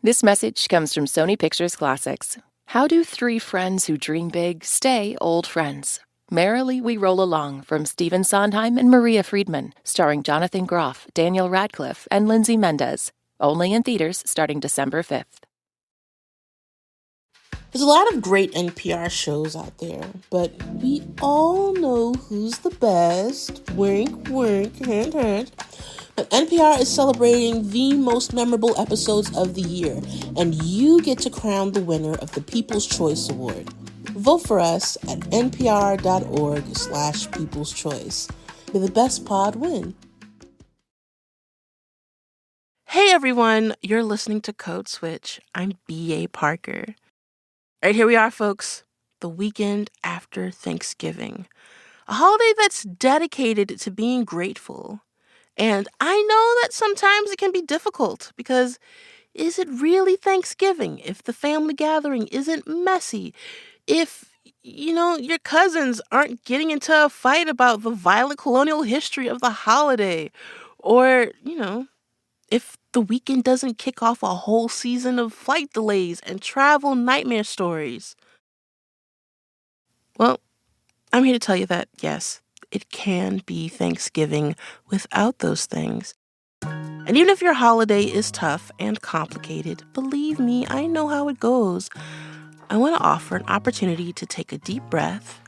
This message comes from Sony Pictures Classics. How do three friends who dream big stay old friends? Merrily We Roll Along from Stephen Sondheim and Maria Friedman, starring Jonathan Groff, Daniel Radcliffe, and Lindsay Mendez. Only in theaters starting December 5th. There's a lot of great NPR shows out there, but we all know who's the best. Wink, wink, hint, hint. But NPR is celebrating the most memorable episodes of the year, and you get to crown the winner of the People's Choice Award. Vote for us at npr.org/People's Choice. May the best pod win. Hey everyone, you're listening to Code Switch. I'm B.A. Parker. All right, here we are, folks. The weekend after Thanksgiving. A holiday that's dedicated to being grateful. And I know that sometimes it can be difficult because is it really Thanksgiving if the family gathering isn't messy? If, your cousins aren't getting into a fight about the violent colonial history of the holiday? Or, if the weekend doesn't kick off a whole season of flight delays and travel nightmare stories? Well, I'm here to tell you that, yes, it can be Thanksgiving without those things. And even if your holiday is tough and complicated, believe me, I know how it goes. I want to offer an opportunity to take a deep breath,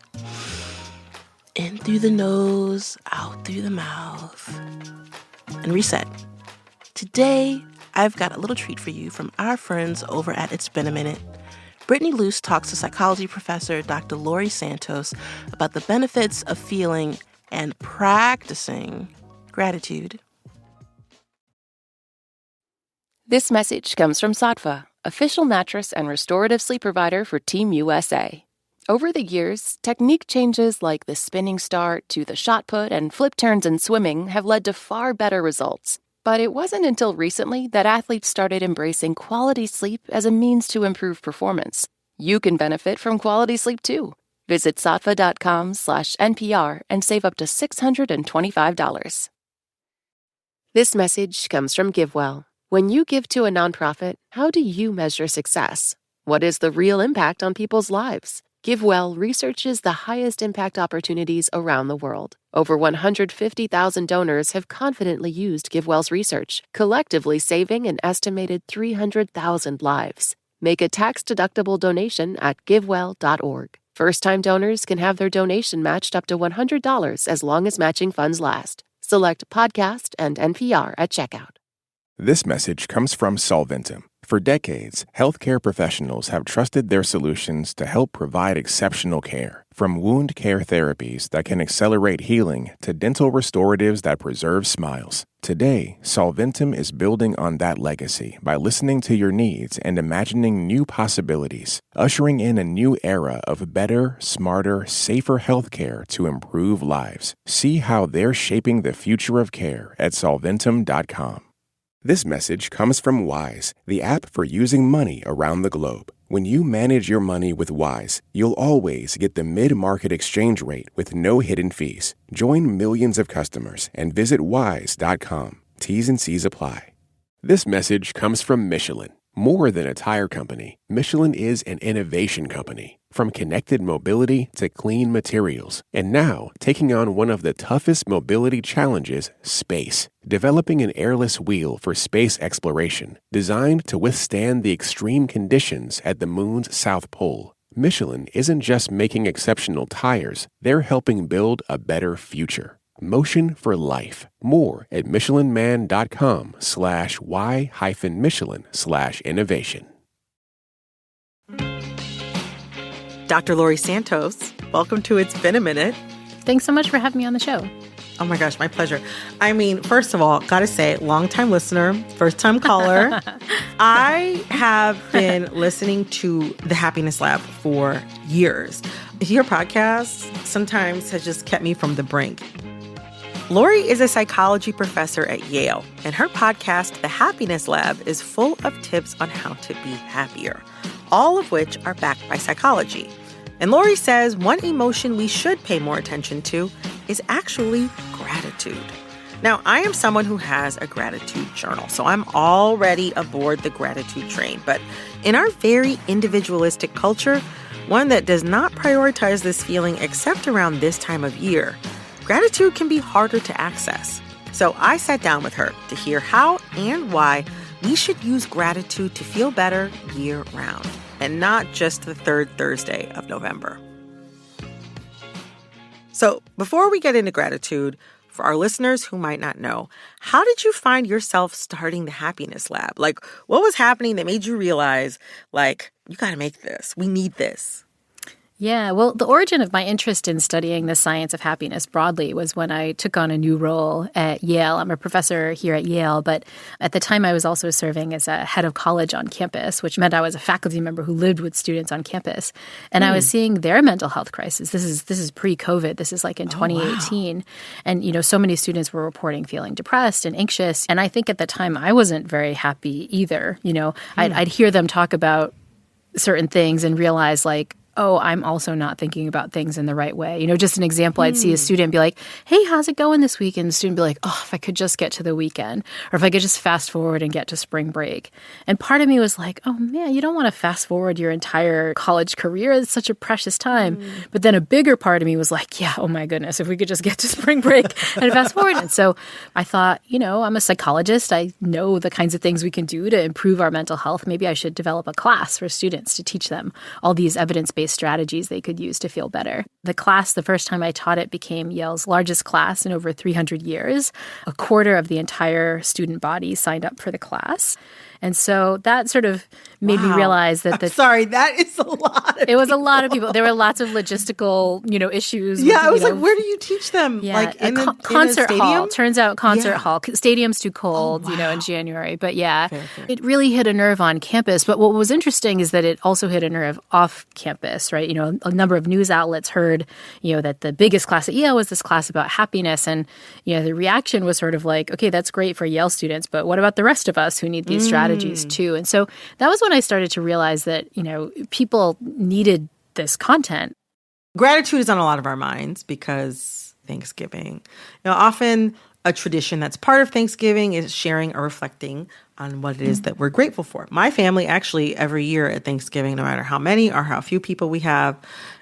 in through the nose, out through the mouth, and reset. Today, I've got a little treat for you from our friends over at It's Been a Minute. Brittany Luse talks to psychology professor Dr. Laurie Santos about the benefits of feeling and practicing gratitude. This message comes from Saatva, official mattress and restorative sleep provider for Team USA. Over the years, technique changes like the spinning start to the shot put and flip turns in swimming have led to far better results. But it wasn't until recently that athletes started embracing quality sleep as a means to improve performance. You can benefit from quality sleep too. Visit saatva.com/NPR and save up to $625. This message comes from GiveWell. When you give to a nonprofit, how do you measure success? What is the real impact on people's lives? GiveWell researches the highest impact opportunities around the world. Over 150,000 donors have confidently used GiveWell's research, collectively saving an estimated 300,000 lives. Make a tax-deductible donation at givewell.org. First-time donors can have their donation matched up to $100 as long as matching funds last. Select Podcast and NPR at checkout. This message comes from Solventum. For decades, healthcare professionals have trusted their solutions to help provide exceptional care. From wound care therapies that can accelerate healing to dental restoratives that preserve smiles. Today, Solventum is building on that legacy by listening to your needs and imagining new possibilities, ushering in a new era of better, smarter, safer healthcare to improve lives. See how they're shaping the future of care at solventum.com. This message comes from Wise, the app for using money around the globe. When you manage your money with Wise, you'll always get the mid-market exchange rate with no hidden fees. Join millions of customers and visit wise.com. T's and C's apply. This message comes from Michelin. More than a tire company, Michelin is an innovation company. From connected mobility to clean materials, and now taking on one of the toughest mobility challenges, space. Developing an airless wheel for space exploration, designed to withstand the extreme conditions at the moon's south pole. Michelin isn't just making exceptional tires, they're helping build a better future. Motion for life. More at michelinman.com/y-michelin/innovation. Dr. Laurie Santos, welcome to It's Been a Minute. Thanks so much for having me on the show. Oh my gosh, my pleasure. I mean, first of all, gotta say, longtime listener, first time caller. I have been listening to The Happiness Lab for years. Your podcast sometimes has just kept me from the brink. Laurie is a psychology professor at Yale, and her podcast, The Happiness Lab, is full of tips on how to be happier, all of which are backed by psychology. And Laurie says one emotion we should pay more attention to is actually gratitude. Now, I am someone who has a gratitude journal, so I'm already aboard the gratitude train. But in our very individualistic culture, one that does not prioritize this feeling except around this time of year, gratitude can be harder to access. So I sat down with her to hear how and why we should use gratitude to feel better year-round, and not just the third Thursday of November. So before we get into gratitude, for our listeners who might not know, how did you find yourself starting the Happiness Lab? Like, what was happening that made you realize, like, you got to make this. We need this. Yeah, well, the origin of my interest in studying the science of happiness broadly was when I took on a new role at Yale. I'm a professor here at Yale, but at the time I was also serving as a head of college on campus, which meant I was a faculty member who lived with students on campus. And I was seeing their mental health crisis. This is pre-COVID. This is like in 2018. Wow. And, so many students were reporting feeling depressed and anxious. And I think at the time I wasn't very happy either. I'd hear them talk about certain things and realize, like, oh, I'm also not thinking about things in the right way. Just an example, I'd see a student be like, hey, how's it going this week? And the student be like, oh, if I could just get to the weekend, or if I could just fast forward and get to spring break. And part of me was like, oh, man, you don't want to fast forward your entire college career. It's such a precious time. But then a bigger part of me was like, yeah, oh my goodness, if we could just get to spring break and fast forward. And so I thought, I'm a psychologist. I know the kinds of things we can do to improve our mental health. Maybe I should develop a class for students to teach them all these evidence-based strategies they could use to feel better. The class, the first time I taught it, became Yale's largest class in over 300 years. A quarter of the entire student body signed up for the class. And so that sort of made me realize that that is a lot of It was a lot of people. There were lots of logistical, issues. Yeah, I was like, where do you teach them? Yeah, like in a concert stadium? hall. Turns out concert hall. Stadium's too cold, in January. But yeah, fair. It really hit a nerve on campus. But what was interesting is that it also hit a nerve off campus, right? A number of news outlets heard, that the biggest class at Yale was this class about happiness. And, the reaction was sort of like, okay, that's great for Yale students, but what about the rest of us who need these strategies too? And so that was when I started to realize that, people needed this content. Gratitude is on a lot of our minds because Thanksgiving. Often a tradition that's part of Thanksgiving is sharing or reflecting on what it is that we're grateful for. My family actually every year at Thanksgiving, no matter how many or how few people we have,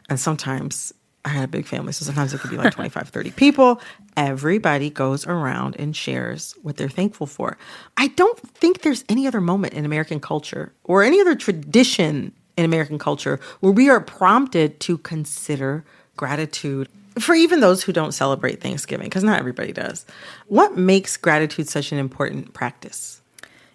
and sometimes I had a big family, so sometimes it could be like 25, 30 people. Everybody goes around and shares what they're thankful for. I don't think there's any other moment in American culture or any other tradition in American culture where we are prompted to consider gratitude for even those who don't celebrate Thanksgiving, because not everybody does. What makes gratitude such an important practice?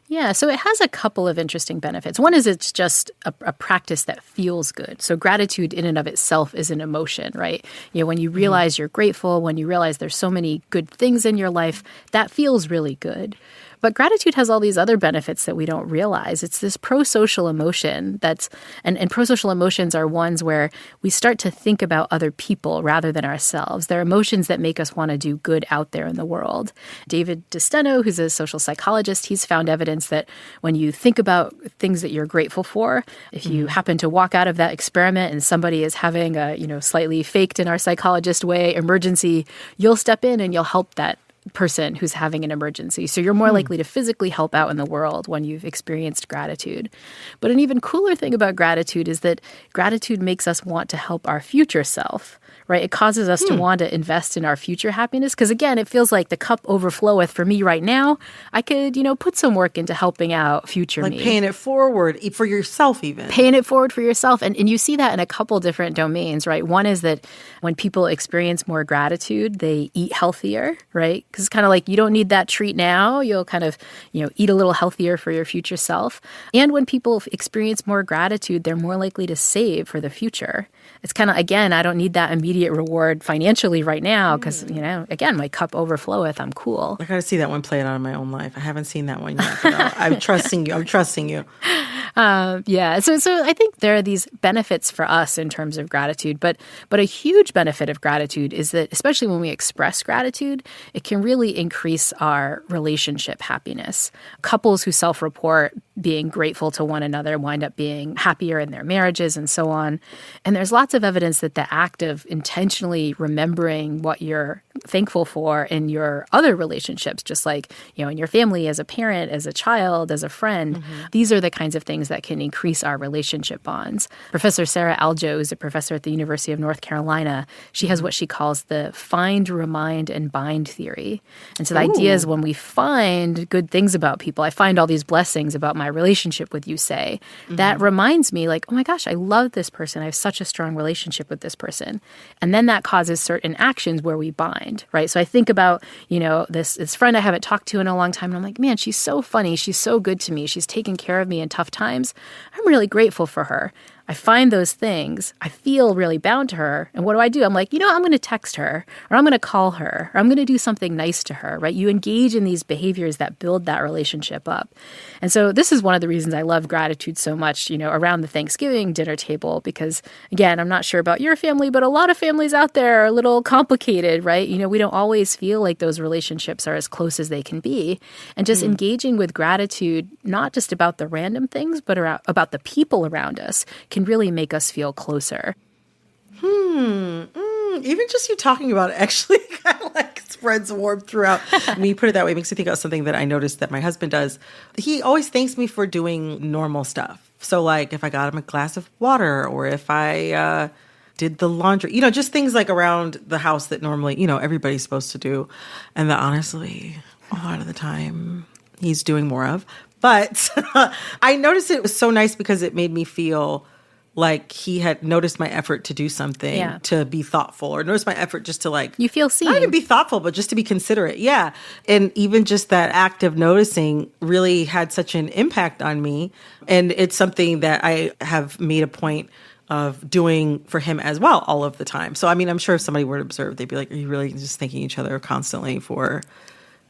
Yeah, so it has a couple of interesting benefits. One is it's just a practice that feels good. So gratitude in and of itself is an emotion, right? When you realize you're grateful, when you realize there's so many good things in your life, that feels really good. But gratitude has all these other benefits that we don't realize. It's this pro-social emotion and pro-social emotions are ones where we start to think about other people rather than ourselves. They're emotions that make us want to do good out there in the world. David DeSteno, who's a social psychologist, he's found evidence that when you think about things that you're grateful for, if you happen to walk out of that experiment and somebody is having a, slightly faked in our psychologist way emergency, you'll step in and you'll help that person who's having an emergency. So you're more likely to physically help out in the world when you've experienced gratitude. But an even cooler thing about gratitude is that gratitude makes us want to help our future self, right? It causes us to want to invest in our future happiness. Because again, it feels like the cup overfloweth for me right now. I could, put some work into helping out future me. Like paying it forward for yourself even. Paying it forward for yourself. And you see that in a couple different domains, right? One is that when people experience more gratitude, they eat healthier, right? Because it's kind of like you don't need that treat now. You'll kind of, eat a little healthier for your future self. And when people experience more gratitude, they're more likely to save for the future. It's kind of, again, I don't need that immediate reward financially right now because, again, my cup overfloweth. I'm cool. I got to see that one play out in my own life. I haven't seen that one yet, but I'm trusting you. I'm trusting you. Yeah. So I think there are these benefits for us in terms of gratitude, but a huge benefit of gratitude is that, especially when we express gratitude, it can really increase our relationship happiness. Couples who self-report being grateful to one another wind up being happier in their marriages and so on. And there's lots of evidence that the act of intentionally remembering what you're thankful for in your other relationships, just like, in your family, as a parent, as a child, as a friend. These are the kinds of things that can increase our relationship bonds. Professor Sarah Aljo is a professor at the University of North Carolina. She has what she calls the find, remind, and bind theory. And so the idea is when we find good things about people, I find all these blessings about my relationship with you, say, that reminds me like, oh my gosh, I love this person. I have such a strong relationship with this person. And then that causes certain actions where we bind, right? So I think about, this friend I haven't talked to in a long time. And I'm like, man, she's so funny. She's so good to me. She's taken care of me in tough times. I'm really grateful for her. I find those things. I feel really bound to her. And what do? I'm like, I'm going to text her, or I'm going to call her, or I'm going to do something nice to her, right? You engage in these behaviors that build that relationship up. And so this is one of the reasons I love gratitude so much, around the Thanksgiving dinner table, because again, I'm not sure about your family, but a lot of families out there are a little complicated, right? We don't always feel like those relationships are as close as they can be. And just engaging with gratitude, not just about the random things, but about the people around us, can really make us feel closer. Even just you talking about it actually kind of like spreads warmth throughout. When you put it that way, it makes me think about something that I noticed that my husband does. He always thanks me for doing normal stuff. So like if I got him a glass of water, or if I did the laundry, just things like around the house that normally, everybody's supposed to do. And that honestly, a lot of the time he's doing more of. But I noticed it was so nice because it made me feel like he had noticed my effort to do something, to be thoughtful, or noticed my effort just to like... You feel seen. Not even be thoughtful, but just to be considerate. Yeah. And even just that act of noticing really had such an impact on me. And it's something that I have made a point of doing for him as well all of the time. So, I mean, I'm sure if somebody were to observe, they'd be like, are you really just thanking each other constantly for...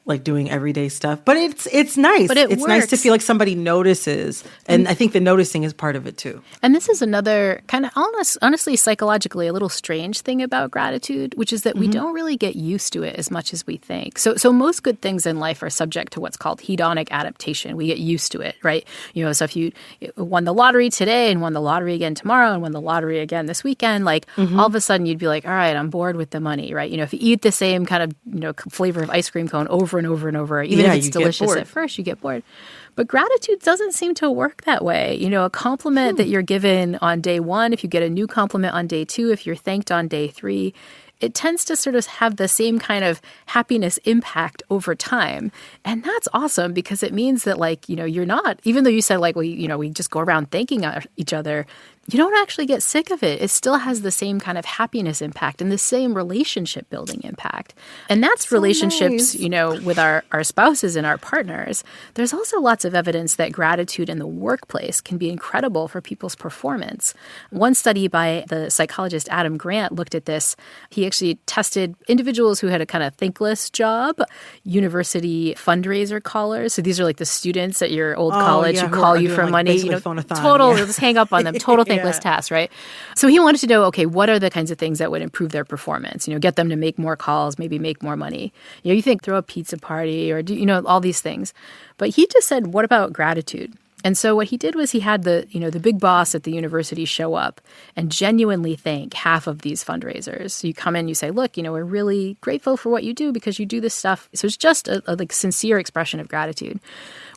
like doing everyday stuff, but it's nice. But it's nice to feel like somebody notices, and I think the noticing is part of it too. And this is another kind of honestly psychologically a little strange thing about gratitude, which is that we don't really get used to it as much as we think. So most good things in life are subject to what's called hedonic adaptation. We get used to it, right? So if you won the lottery today and won the lottery again tomorrow and won the lottery again this weekend, like all of a sudden you'd be like, all right, I'm bored with the money, right? If you eat the same kind of flavor of ice cream cone over and over and over, even if it's delicious at first, you get bored. But gratitude doesn't seem to work that way. A compliment that you're given on day one, if you get a new compliment on day two, if you're thanked on day three, it tends to sort of have the same kind of happiness impact over time. And that's awesome because it means that you're not, even though you said we just go around thanking each other, you don't actually get sick of it. It still has the same kind of happiness impact and the same relationship building impact. And that's so relationships, nice. With our spouses and our partners. There's also lots of evidence that gratitude in the workplace can be incredible for people's performance. One study by the psychologist Adam Grant looked at this. He actually tested individuals who had a kind of thankless job, university fundraiser callers. So these are like the students at your old college who call you for money. Total, just hang up on them. Total thankless tasks, right? So he wanted to know, okay, what are the kinds of things that would improve their performance? Get them to make more calls, maybe make more money. You think throw a pizza party or do, all these things. But he just said, what about gratitude? And so what he did was he had the big boss at the university show up and genuinely thank half of these fundraisers. So you come in, you say, look, we're really grateful for what you do because you do this stuff. So it's just a sincere expression of gratitude.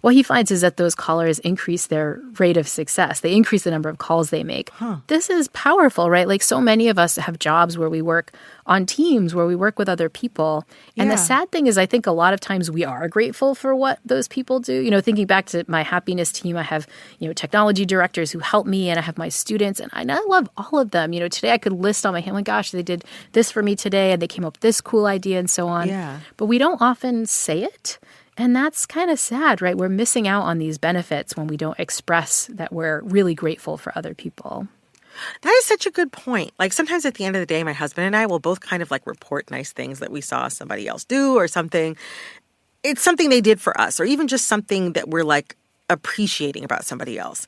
What he finds is that those callers increase their rate of success. They increase the number of calls they make. This is powerful, right? Like so many of us have jobs where we work on teams, where we work with other people. And the sad thing is I think a lot of times we are grateful for what those people do. Thinking back to my happiness team, I have, technology directors who help me and I have my students and I love all of them. Today I could list on my hand, like, gosh, they did this for me today and they came up with this cool idea and so on. Yeah. But we don't often say it. And that's kind of sad, right? We're missing out on these benefits when we don't express that we're really grateful for other people. That is such a good point. Like sometimes at the end of the day, my husband and I will both kind of report nice things that we saw somebody else do or something. It's something they did for us or even just something that we're appreciating about somebody else.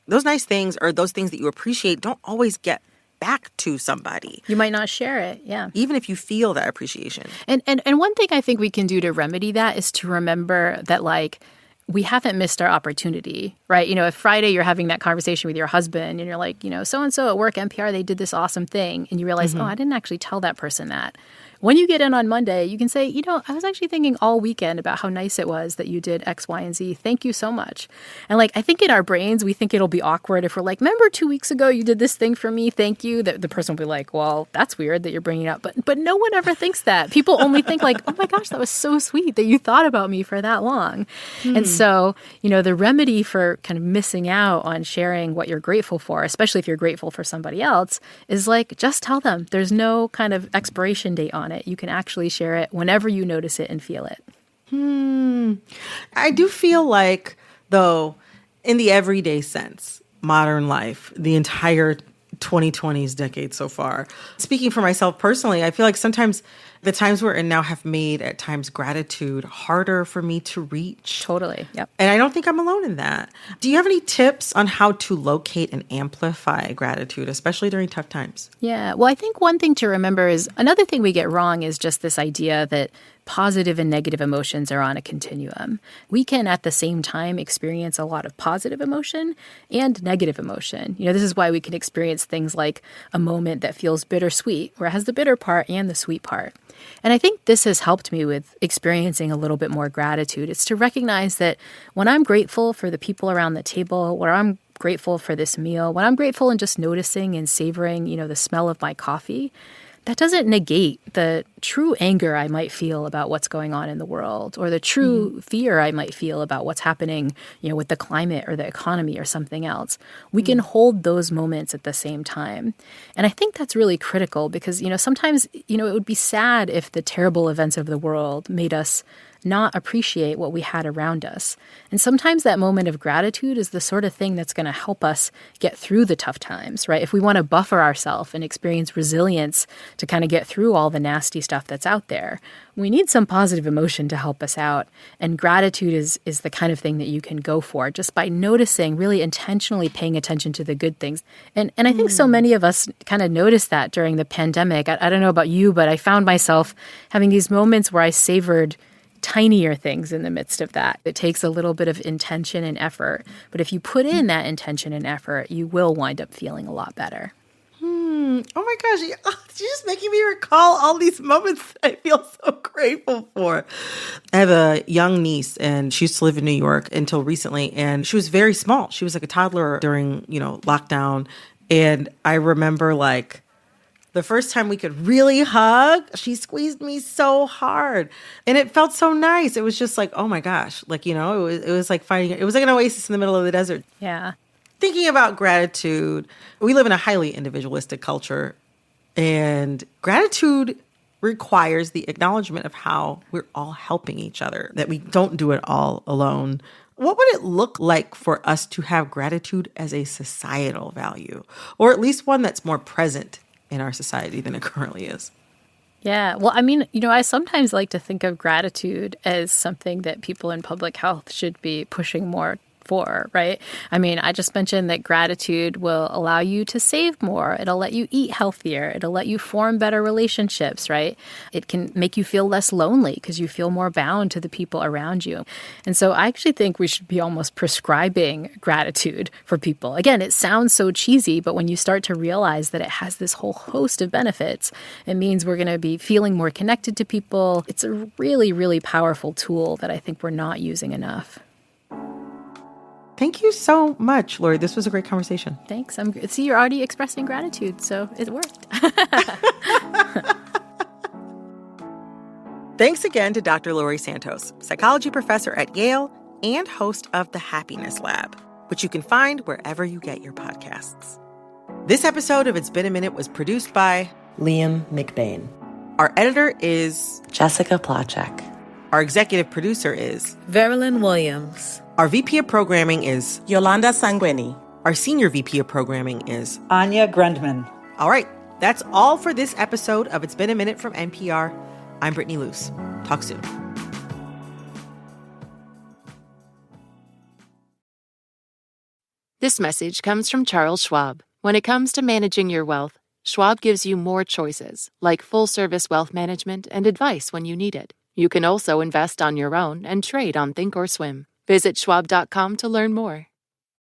Those nice things or those things that you appreciate don't always get back to somebody. You might not share it, yeah. Even if you feel that appreciation. And one thing I think we can do to remedy that is to remember that we haven't missed our opportunity, right? If Friday you're having that conversation with your husband and you're like, so-and-so at work, NPR, they did this awesome thing. And you realize, oh, I didn't actually tell that person that. when you get in on Monday, you can say, I was actually thinking all weekend about how nice it was that you did X, Y, and Z. Thank you so much. And like, I think in our brains, we think it'll be awkward if we're like, remember 2 weeks ago you did this thing for me, thank you. The person will be like, well, that's weird that you're bringing it up. But no one ever thinks that. People only think like, oh my gosh, that was so sweet that you thought about me for that long. And so, the remedy for kind of missing out on sharing what you're grateful for, especially if you're grateful for somebody else, is like, just tell them. There's no kind of expiration date on it. You can actually share it whenever you notice it and feel it. I do feel like, though, in the everyday sense, modern life, the entire 2020s decade so far, speaking for myself personally, I feel like sometimes the times we're in now have made, at times, gratitude harder for me to reach. Totally. Yep. And I don't think I'm alone in that. Do you have any tips on how to locate and amplify gratitude, especially during tough times? Yeah. Well, I think one thing to remember is another thing we get wrong is just this idea that positive and negative emotions are on a continuum. We can at the same time experience a lot of positive emotion and negative emotion. This is why we can experience things like a moment that feels bittersweet, where it has the bitter part and the sweet part. And I think this has helped me with experiencing a little bit more gratitude. It's to recognize that when I'm grateful for the people around the table, when I'm grateful for this meal, when I'm grateful and just noticing and savoring, the smell of my coffee, that doesn't negate the true anger I might feel about what's going on in the world, or the true fear I might feel about what's happening, with the climate or the economy or something else. We can hold those moments at the same time. And I think that's really critical because, sometimes, it would be sad if the terrible events of the world made us not appreciate what we had around us. And sometimes that moment of gratitude is the sort of thing that's going to help us get through the tough times, right? If we want to buffer ourselves and experience resilience to kind of get through all the nasty stuff that's out there, we need some positive emotion to help us out. And gratitude is the kind of thing that you can go for just by noticing, really intentionally paying attention to the good things. And I think so many of us kind of noticed that during the pandemic. I don't know about you, but I found myself having these moments where I savored tinier things in the midst of that. It takes a little bit of intention and effort. But if you put in that intention and effort, you will wind up feeling a lot better. Oh my gosh, you're just making me recall all these moments that I feel so grateful for. I have a young niece and she used to live in New York until recently. And she was very small. She was like a toddler during, lockdown. And I remember the first time we could really hug, she squeezed me so hard. And it felt so nice. It was just like, oh my gosh. It was like it was like an oasis in the middle of the desert. Yeah. Thinking about gratitude, we live in a highly individualistic culture. And gratitude requires the acknowledgement of how we're all helping each other, that we don't do it all alone. What would it look like for us to have gratitude as a societal value, or at least one that's more present in our society than it currently is? Yeah. Well, I mean, I sometimes like to think of gratitude as something that people in public health should be pushing more for, right? I mean, I just mentioned that gratitude will allow you to save more. It'll let you eat healthier. It'll let you form better relationships, right? It can make you feel less lonely because you feel more bound to the people around you. And so I actually think we should be almost prescribing gratitude for people. Again, it sounds so cheesy, but when you start to realize that it has this whole host of benefits, it means we're going to be feeling more connected to people. It's a really, really powerful tool that I think we're not using enough. Thank you so much, Laurie. This was a great conversation. Thanks. See, you're already expressing gratitude, so it worked. Thanks again to Dr. Laurie Santos, psychology professor at Yale and host of The Happiness Lab, which you can find wherever you get your podcasts. This episode of It's Been a Minute was produced by Liam McBain. Our editor is Jessica Plachek. Our executive producer is Verilyn Williams. Our VP of programming is Yolanda Sanguini. Our senior VP of programming is Anya Grundman. All right, that's all for this episode of It's Been a Minute from NPR. I'm Brittany Luse. Talk soon. This message comes from Charles Schwab. When it comes to managing your wealth, Schwab gives you more choices, like full-service wealth management and advice when you need it. You can also invest on your own and trade on Thinkorswim. Visit schwab.com to learn more.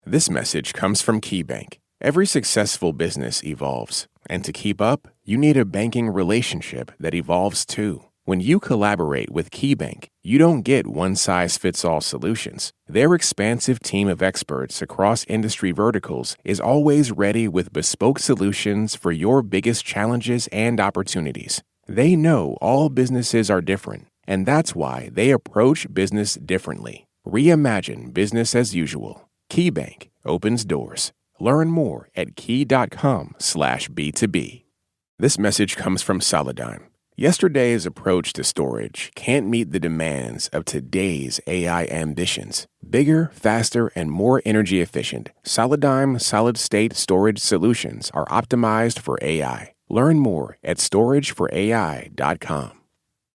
This message comes from KeyBank. Every successful business evolves. And to keep up, you need a banking relationship that evolves too. When you collaborate with KeyBank, you don't get one-size-fits-all solutions. Their expansive team of experts across industry verticals is always ready with bespoke solutions for your biggest challenges and opportunities. They know all businesses are different, and that's why they approach business differently. Reimagine business as usual. KeyBank opens doors. Learn more at key.com/B2B. This message comes from Solidigm. Yesterday's approach to storage can't meet the demands of today's AI ambitions. Bigger, faster, and more energy efficient, Solidigm solid-state storage solutions are optimized for AI. Learn more at storageforai.com.